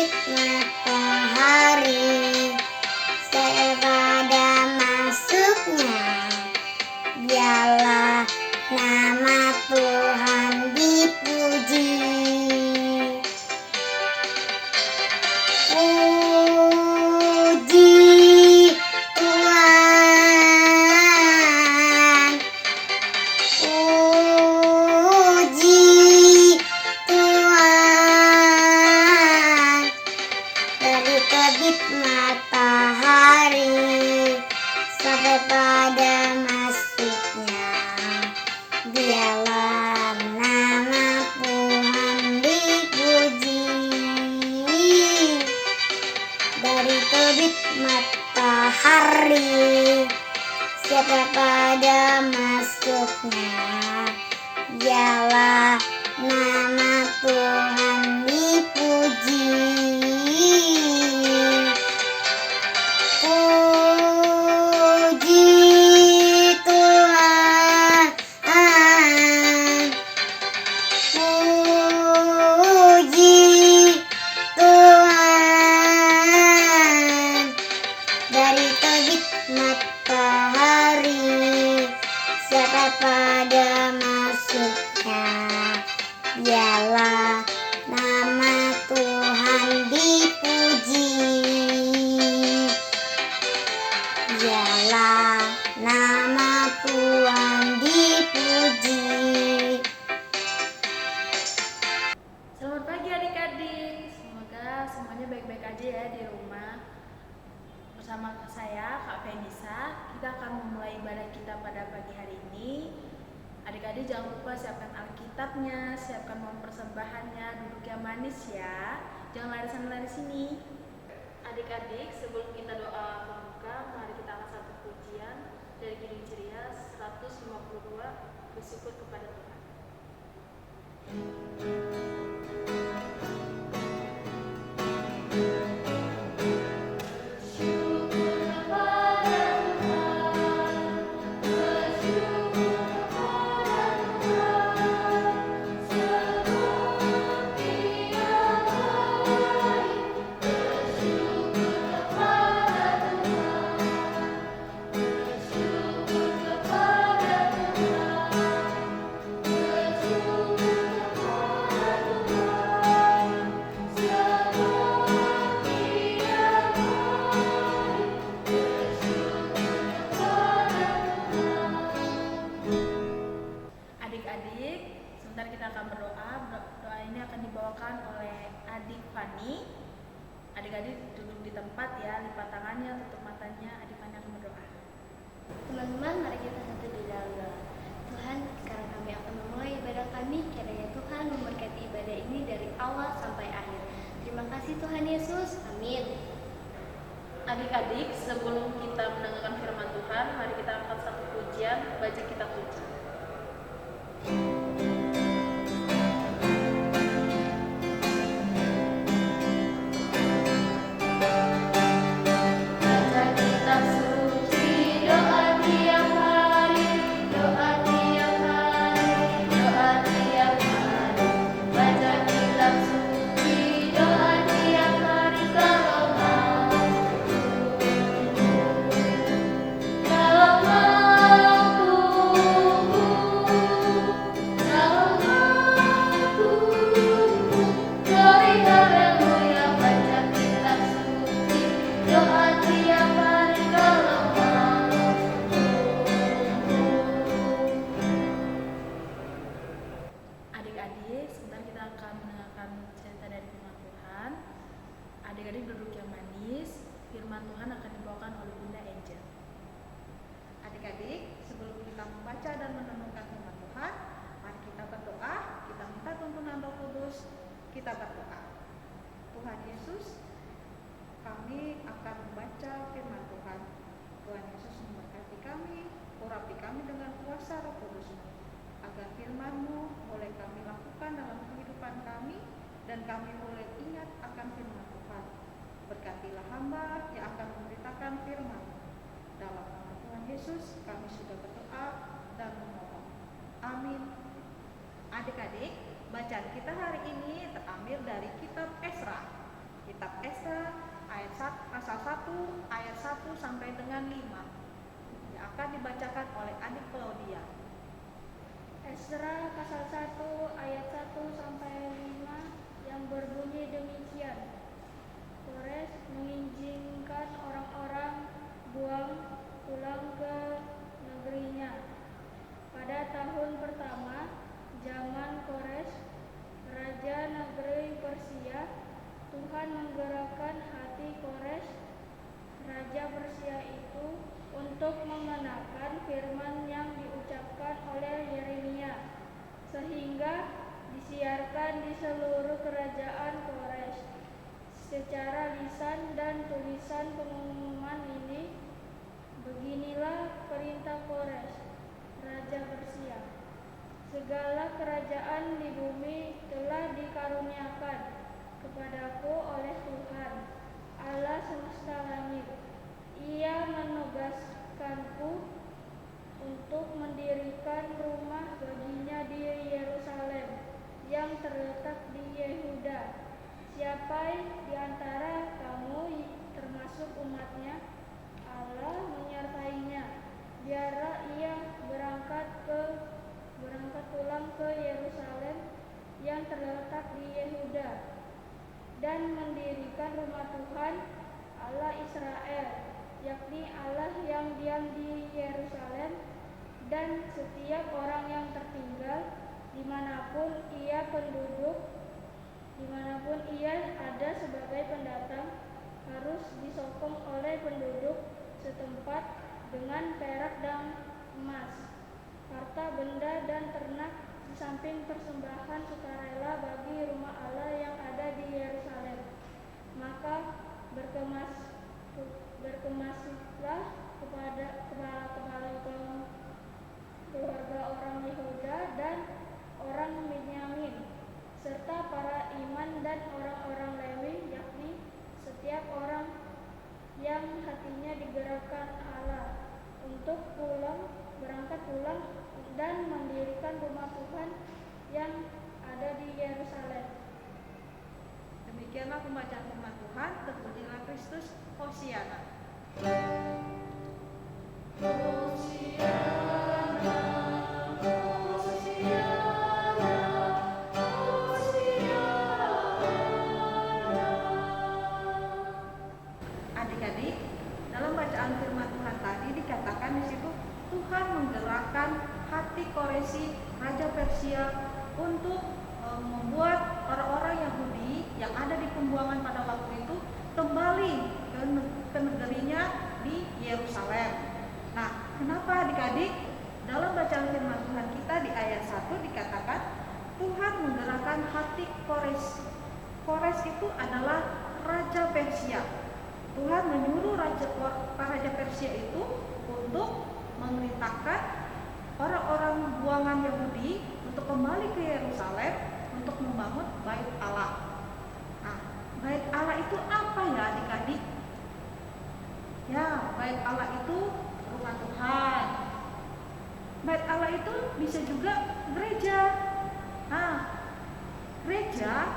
terbit matahari, pada masuknya dialah nama Tuhan dipuji. Puji Tuhan, puji Tuhan. Dari terbit matahari sampai pada masuknya dialah nama Tuhan dipuji. Dari terbit matahari sampai pada masuknya dialah nama Tuhan dipuji. Puji Tuhan, puji Tuhan. Dari terbit matahari sampai pada masuknya dialah nama Tuhan dipuji. Dialah nama Tuhan dipuji. Selamat pagi adik-adik, semoga semuanya baik-baik aja ya di rumah. Bersama saya Kak Fenisa, kita akan memulai ibadah kita pada pagi hari ini. Adik-adik jangan lupa siapkan Alkitabnya, siapkan uang persembahannya, duduk yang manis ya. Jangan lari sana lari sini. Adik-adik, sebelum kita doa pembuka, mari kita angkat satu pujian dari Kidung Ceria 152, bersyukur kepada Tuhan. Adik-adik, sebentar kita akan berdoa. Doa ini akan dibawakan oleh adik Fani. Adik-adik duduk di tempat ya, lipat tangannya, tutup matanya. Adik Fani akan berdoa. Teman-teman, mari kita satu di dalam doa. Tuhan, sekarang kami akan memulai ibadah kami. Kiranya Tuhan memberkati ibadah ini dari awal sampai akhir. Terima kasih Tuhan Yesus. Amin. Adik-adik, sebelum kita mendengarkan firman Tuhan, mari kita angkat satu pujian, baca kita puji. Baca kitab suci, doa tiap hari, doa tiap hari, doa tiap hari. Baca kitab suci, doa tiap hari, kalau mau Adik-adik, sebentar kita akan mendengarkan cerita dari firman Tuhan. Adik-adik duduk yang manis. Firman Tuhan akan dibawakan oleh Bunda Angel. Adik-adik, sebelum kita membaca dan merenungkan firman Tuhan, mari kita berdoa, kita minta tuntunan Roh Kudus, kita berdoa. Tuhan Yesus, kami akan membaca firman Tuhan. Tuhan Yesus memberkati kami, urapi kami dengan kuasa Roh Kudus-Mu, agar firman-Mu boleh kami lakukan dalam kehidupan kami, dan kami boleh ingat akan firman Tuhan. Berkatilah hamba yang akan memberitakan firman. Dalam nama Tuhan Yesus kami sudah berdoa dan memohon. Amin. Adik-adik, bacaan kita hari ini terambil dari kitab Esra. Kitab Esra pasal 1 ayat 1 sampai dengan 5 yang akan dibacakan oleh adik Claudia. Esra pasal 1 ayat 1 sampai 5 yang berbunyi demikian. Kores mengizinkan orang-orang pulang ke negerinya. Pada tahun pertama zaman Kores, raja negeri Persia, Tuhan menggerakkan hati Kores, raja Persia itu, untuk mengenakan firman yang diucapkan oleh Yeremia, sehingga disiarkan di seluruh kerajaan Kores. Secara lisan dan tulisan pengumuman ini, beginilah perintah Kores, raja Persia. Segala kerajaan di bumi telah dikaruniakan kepadaku oleh Tuhan, Allah semesta langit. Ia menugaskanku untuk mendirikan rumah baginya di Yerusalem yang terletak di Yehuda. Siapa di antara kamu termasuk umatnya, Allah menyertainya. Biarlah ia berangkat pulang ke Yerusalem yang terletak di Yehuda dan mendirikan rumah Tuhan Allah Israel, yakni Allah yang diam di Yerusalem, dan setiap orang yang tertinggal dimanapun ia ada sebagai pendatang harus disokong oleh penduduk setempat dengan perak dan emas, harta benda dan ternak, di samping persembahan sukarela bagi rumah Allah yang ada di Yerusalem. Maka berkemaslah kepada kepala-kepala keluarga orang Yehuda dan orang Benyamin, serta para imam dan orang-orang Lewi, yakni setiap orang yang hatinya digerakkan Allah untuk berangkat pulang dan mendirikan rumah Tuhan yang ada di Yerusalem. Demikianlah pembacaan firman Tuhan. Terpujilah Kristus. Hosiana. Adik-adik, dalam bacaan firman Tuhan tadi dikatakan di situ Tuhan menggerakkan hati Koresi, raja Persia, untuk membuat orang-orang Yahudi yang ada di pembuangan pada waktu itu kembali ke negerinya di Yerusalem. Nah, kenapa adik-adik? Dalam bacaan firman Tuhan kita di ayat 1 dikatakan Tuhan menggerakkan hati Kores. Kores itu adalah raja Persia. Tuhan menyuruh raja Persia itu untuk memerintahkan orang-orang buangan Yahudi untuk kembali ke Yerusalem untuk membangun bait Allah. Nah, bait Allah itu apa ya adik-adik? Ya, bait Allah itu rumah Tuhan. Bait Allah itu bisa juga gereja. Nah, gereja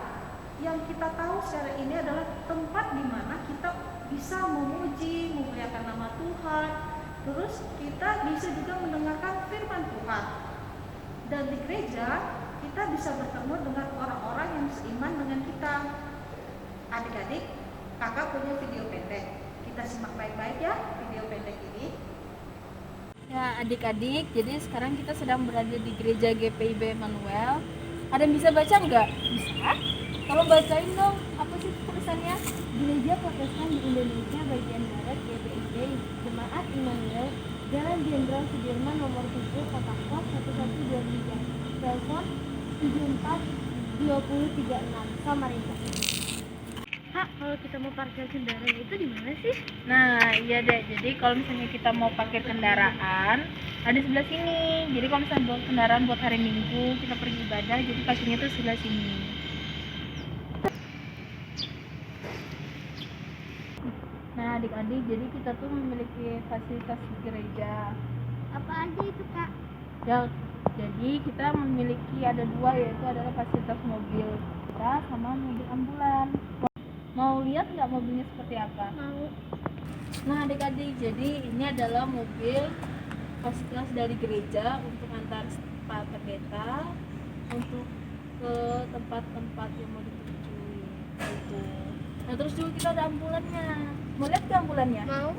yang kita tahu secara ini adalah tempat di mana kita bisa memuji, memuliakan nama Tuhan. Terus kita bisa juga mendengarkan firman Tuhan. Dan di gereja kita bisa bertemu dengan orang-orang yang seiman dengan kita. Adik-adik, kakak punya video pendek. Kita simak baik-baik ya video pendek ini. Ya adik-adik, jadi sekarang kita sedang berada di gereja GPIB Emmanuel. Ada yang bisa baca nggak? Bisa? Kalau bacain dong, apa sih tulisannya? Gereja Protestan di Indonesia bagian Barat GPIB Jemaat Immanuel, Jalan Jenderal Sudirman nomor 7, Kota Kos 1123, telepon 742036, Samarinda. Kak, kalau kita mau parkir kendaraan itu di mana sih? Nah, iya deh. Jadi kalau misalnya kita mau parkir kendaraan, ada sebelah sini. Jadi kalau misalnya bawa kendaraan buat hari Minggu, kita pergi ibadah, jadi parkirnya tuh sebelah sini. Nah, adik-adik, jadi kita tuh memiliki fasilitas di gereja. Apa aja itu, Kak? Ya, jadi kita memiliki ada dua, yaitu adalah fasilitas mobil kita sama mobil ambulan. Mau lihat nggak mobilnya seperti apa? Mau. Nah adik-adik, jadi ini adalah mobil fasilitas dari gereja untuk antar Pak Pendeta untuk ke tempat-tempat yang mau dituju gitu. Nah terus juga kita ada ambulannya. Mau lihat ke ambulannya? Mau.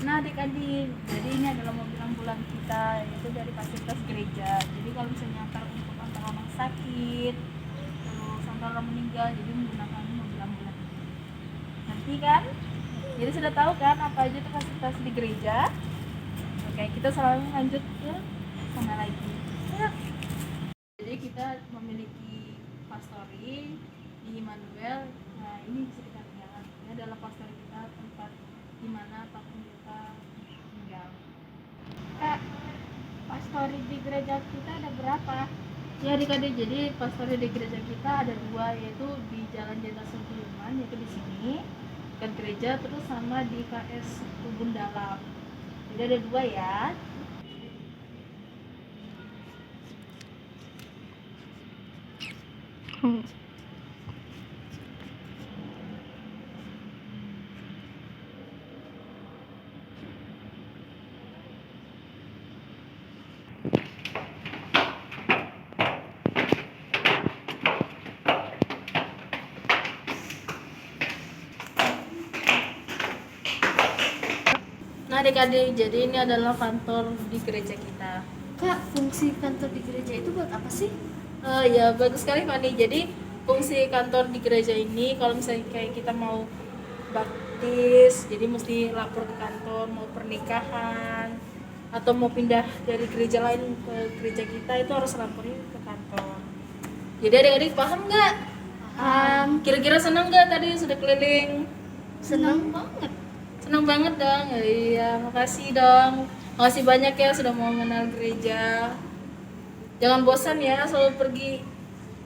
Nah adik-adik, jadi ini adalah mobil ambulan kita, yaitu dari fasilitas gereja. Jadi kalau misalnya antar orang sakit, terus antar orang meninggal, jadi menggunakan mobil ambulan ini. Nanti kan? Jadi sudah tahu kan apa aja itu fasilitas di gereja? Oke, kita selalu lanjut ke sana lagi. Ya. Jadi kita memiliki pastori di Immanuel. Nah ini bisa kita lihat. Ini adalah pastori kita, tempat di mana Pak Pendeta tinggal. Kak, pastori di gereja kita ada berapa? Ya adik-adik, jadi pastori di gereja kita ada 2, yaitu di Jalan Jenderal Sudirman, yaitu di sini kan gereja, terus sama di KS Ubun Dalam. Jadi ada 2 ya. Nah adik-adik, jadi ini adalah kantor di gereja kita. Kak, fungsi kantor di gereja itu buat apa sih? Ya bagus sekali Fani. Jadi fungsi kantor di gereja ini kalau misalnya kayak kita mau baptis, jadi mesti lapor ke kantor, mau pernikahan atau mau pindah dari gereja lain ke gereja kita itu harus laporin ke kantor. Jadi adik-adik paham nggak? Kira-kira senang nggak tadi sudah keliling? Senang banget. Senang banget dong. Ya, iya, makasih dong. Makasih banyak ya sudah mau mengenal gereja. Jangan bosan ya, selalu pergi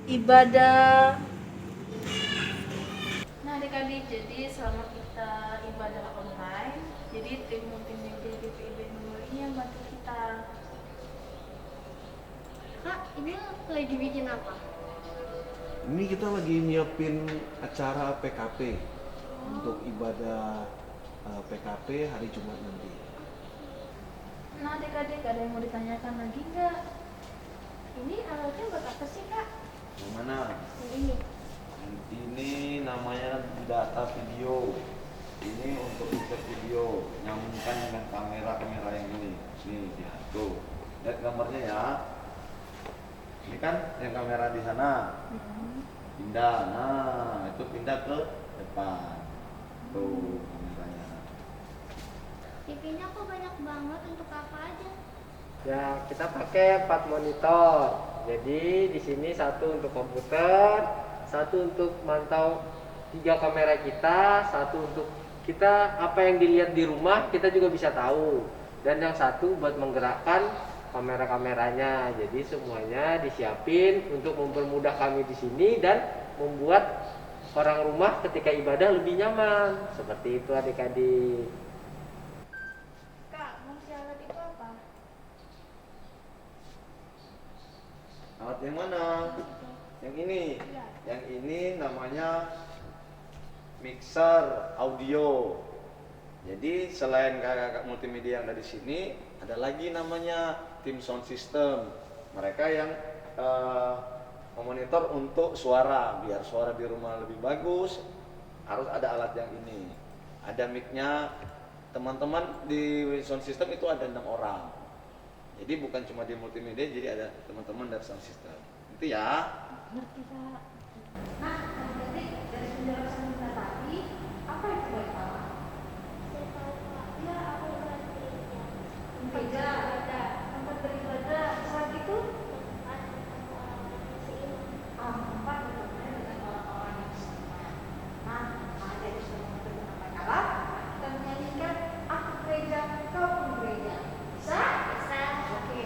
ibadah. Nah adik-adik, jadi selama kita ibadah online, jadi tim multimedia GPIB Memori ini yang bantu kita. Kak, ini lagi bikin apa? Ini kita lagi nyiapin acara PKP untuk ibadah PKP hari Jumat nanti. Nah adik-adik, ada yang mau ditanyakan lagi nggak? Ini alatnya buat apa sih, Kak? Yang mana? Yang ini. Ini namanya data video. Ini untuk insert video, nyambungkan dengan kamera yang ini. Nih, lihat tuh. Lihat gambarnya ya. Ini kan yang kamera di sana. Pindah. Nah, itu pindah ke depan. Tuh kameranya. TV-nya kok banyak banget, untuk apa aja? Ya, kita pakai 4 monitor. Jadi di sini satu untuk komputer, satu untuk mantau 3 kamera kita, satu untuk kita apa yang dilihat di rumah kita juga bisa tahu. Dan yang satu buat menggerakkan kamera-kameranya. Jadi semuanya disiapin untuk mempermudah kami di sini dan membuat orang rumah ketika ibadah lebih nyaman. Seperti itu adik-adik. Kak, fungsi alat itu apa? Alat yang mana? Yang ini. Yang ini namanya mixer audio. Jadi selain kakak multimedia yang dari sini, ada lagi namanya tim sound system. Mereka yang memonitor untuk suara, biar suara di rumah lebih bagus. Harus ada alat yang ini. Ada mic-nya. Teman-teman di sound system itu ada 6 orang. Jadi bukan cuma di multimedia, jadi ada teman-teman dari sound system. Itu ya. Ngerti Kak. Nah, berarti dari penjelasan kita tadi, apa itu baik Allah? Ya, apa berarti? Gereja, tempat beribadah saat itu tempat beribadah dengan orang-orang yang sama. Nah, jadi sudah menentukan baik Allah, kita menyanyikan aku gereja, kau pun gereja. Bisa? Bisa. Oke.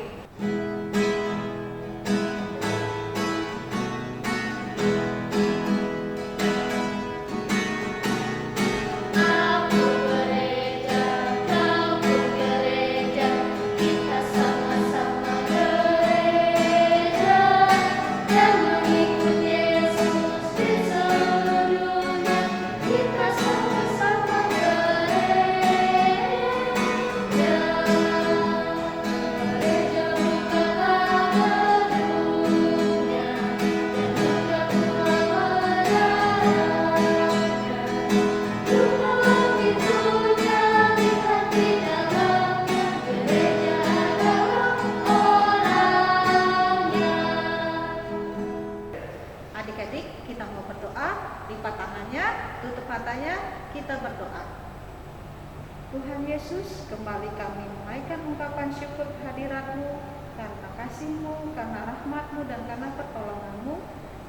Tuhan Yesus, kembali kami menaikkan ungkapan syukur kehadirat-Mu, karena kasih-Mu, karena rahmat-Mu, dan karena pertolongan-Mu,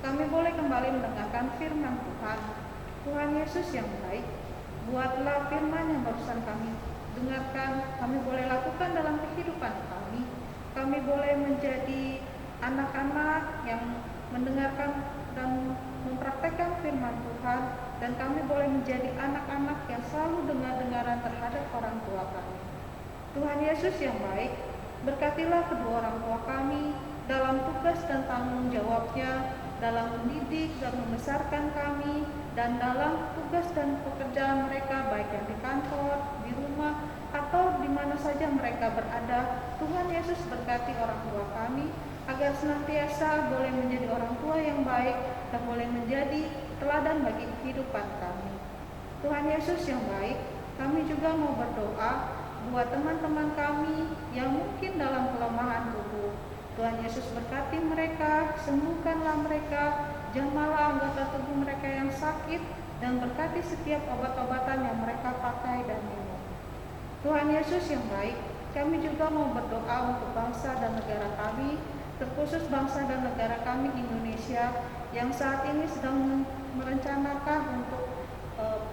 kami boleh kembali mendengarkan firman Tuhan. Tuhan Yesus yang baik, buatlah firman yang barusan kami dengarkan, kami boleh lakukan dalam kehidupan kami. Kami boleh menjadi anak-anak yang mendengarkan dan mempraktekkan firman Tuhan, dan kami boleh menjadi anak-anak yang selalu dengar-dengaran terhadap orang tua kami. Tuhan Yesus yang baik, berkatilah kedua orang tua kami dalam tugas dan tanggung jawabnya, dalam mendidik dan membesarkan kami, dan dalam tugas dan pekerjaan mereka, baik yang di kantor, di rumah, atau di mana saja mereka berada. Tuhan Yesus berkati orang tua kami, agar senantiasa boleh menjadi orang tua yang baik dan boleh menjadi teladan bagi kehidupan kami. Tuhan Yesus yang baik, kami juga mau berdoa buat teman-teman kami yang mungkin dalam kelemahan tubuh. Tuhan Yesus berkati mereka, sembuhkanlah mereka, jamahlah anggota tubuh mereka yang sakit, dan berkati setiap obat-obatan yang mereka pakai dan minum. Tuhan Yesus yang baik, kami juga mau berdoa untuk bangsa dan negara kami, terkhusus bangsa dan negara kami Indonesia yang saat ini sedang merencanakan untuk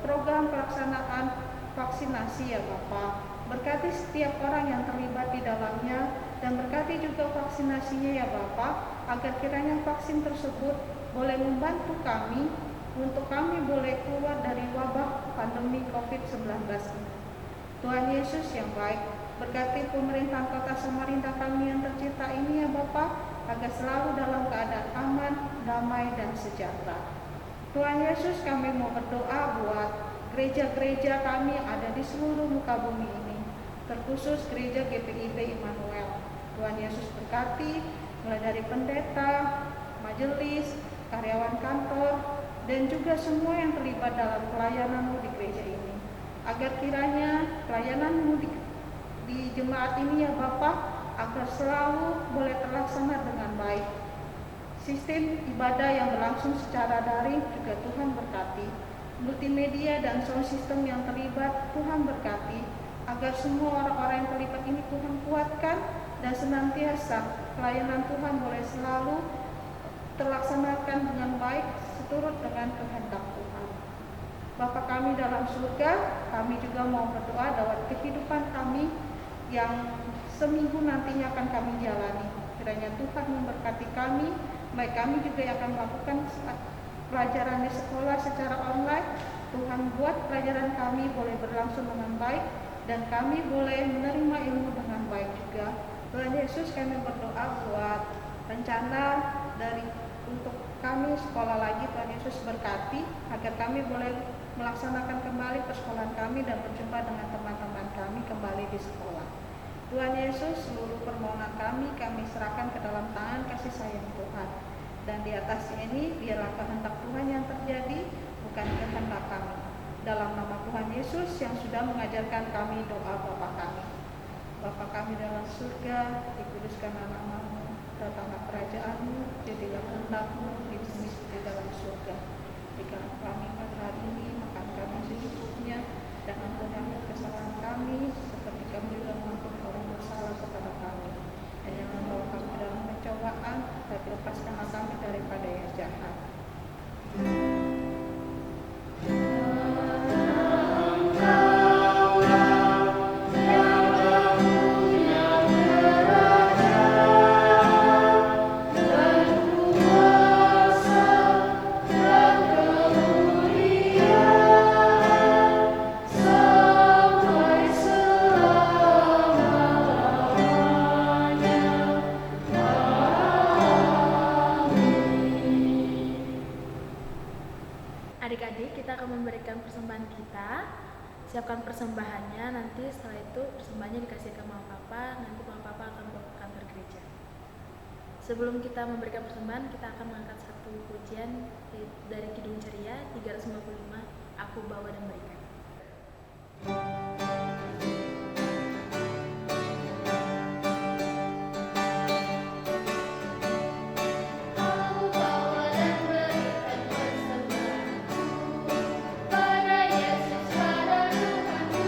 program pelaksanaan vaksinasi ya Bapak. Berkati setiap orang yang terlibat di dalamnya, dan berkati juga vaksinasinya ya Bapak, agar kiranya vaksin tersebut boleh membantu kami untuk kami boleh keluar dari wabah pandemi COVID-19 ini. Tuhan Yesus yang baik, berkati pemerintahan kota Samarinda kami yang tercinta ini ya Bapak, agar selalu dalam keadaan aman, damai, dan sejahtera. Tuhan Yesus, kami mau berdoa buat gereja-gereja kami yang ada di seluruh muka bumi ini, terkhusus gereja GPIB Immanuel. Tuhan Yesus berkati, mulai dari pendeta, majelis, karyawan kantor, dan juga semua yang terlibat dalam pelayanan-Mu di gereja ini. Agar kiranya pelayanan-Mu di jemaat ini ya Bapak, agar selalu boleh terlaksana dengan baik. Sistem ibadah yang berlangsung secara daring juga Tuhan berkati. Multimedia dan sound system yang terlibat Tuhan berkati, agar semua orang-orang yang terlibat ini Tuhan kuatkan, dan senantiasa pelayanan Tuhan boleh selalu terlaksanakan dengan baik seturut dengan kehendak Tuhan. Bapa kami dalam surga, kami juga mau berdoa lewat kehidupan kami yang seminggu nantinya akan kami jalani. Kiranya Tuhan memberkati kami, baik kami juga yang akan melakukan pelajaran di sekolah secara online. Tuhan buat pelajaran kami boleh berlangsung dengan baik, dan kami boleh menerima ilmu dengan baik juga. Tuhan Yesus, kami berdoa buat rencana untuk kami sekolah lagi. Tuhan Yesus berkati agar kami boleh melaksanakan kembali persekolahan kami dan berjumpa dengan teman-teman kami kembali di sekolah. Tuhan Yesus, seluruh permohonan kami serahkan ke dalam tangan kasih sayang Tuhan. Dan di atasnya ini biarlah kehendak Tuhan yang terjadi, bukan kehendak kami. Dalam nama Tuhan Yesus yang sudah mengajarkan kami doa Bapa kami. Bapa kami dalam surga, dikuduskanlah nama-Mu, datanglah kerajaan-Mu, jadilah kehendak-Mu di bumi seperti dalam surga. Berikanlah kami pada hari ini makan kami secukupnya, dan ampunilah kesalahan kami, seperti kami juga mengampuni orang bersalah kepada kami. Dan jangan bawa kami dalam pencobaan, tapi lepaskanlah kami daripada yang jahat. Adik-adik, kita akan memberikan persembahan kita. Siapkan persembahannya, nanti setelah itu persembahannya dikasih ke Mama Papa, nanti Mama Papa akan bawa ke kantor gereja. Sebelum kita memberikan persembahan, kita akan mengangkat satu pujian dari Kidung Ceria 355, Aku Bawa dan Berikan. Pada Yesus, pada Tuhan Ku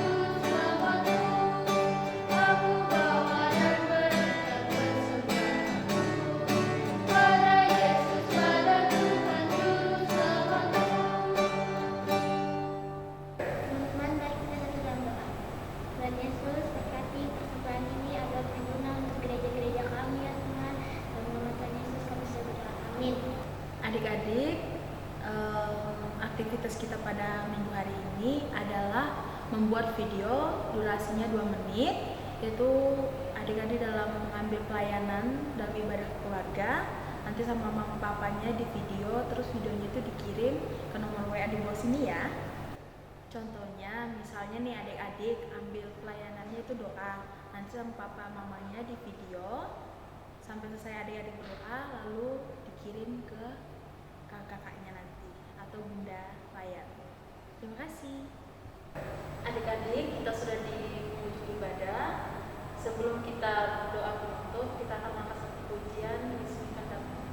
Tuhan Yesus berkati persembahan ini agar berguna untuk gereja-gereja kami ya Tuhan. Dalam nama Tuhan Yesus kami sudah berdoa. Amin. Adik-adik, aktivitas kita pada minggu hari ini adalah membuat video durasinya 2 menit, yaitu adik-adik dalam mengambil pelayanan dalam ibadah keluarga, nanti sama mama papanya di video, terus videonya itu dikirim ke nomor WA di bawah sini ya. Contohnya misalnya nih adik-adik ambil pelayanannya itu doa, nanti sama papa mamanya di video sampai selesai adik-adik berdoa, lalu dikirim ke kakak-kakaknya nanti atau bunda layar. Terima kasih. Adik-adik, kita sudah di ujung ibadah. Sebelum kita berdoa penutup, kita akan angkat satu pujian diresmikan damai.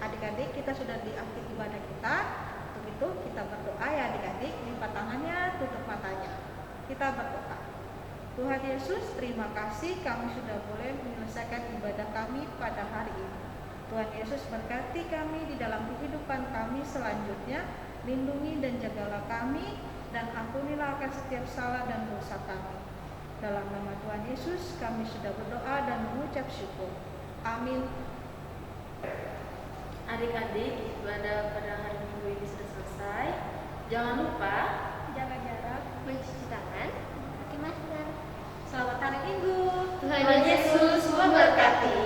Adik-adik, kita sudah di akhir ibadah kita. Untuk itu kita berdoa ya adik-adik, lipat tangannya, tutup matanya. Kita berdoa. Tuhan Yesus, terima kasih kami sudah boleh menyelesaikan ibadah kami pada hari ini. Tuhan Yesus berkati kami di dalam kehidupan kami selanjutnya, lindungi dan jagalah kami, dan ampunilah akan setiap salah dan dosa kami. Dalam nama Tuhan Yesus kami sudah berdoa dan mengucap syukur. Amin. Adik-adik, ibadah pada hari Minggu ini sudah selesai. Jangan lupa Jaga jarak, mencuci tangan, pakai masker. Selamat hari Minggu. Tuhan Yesus memberkati.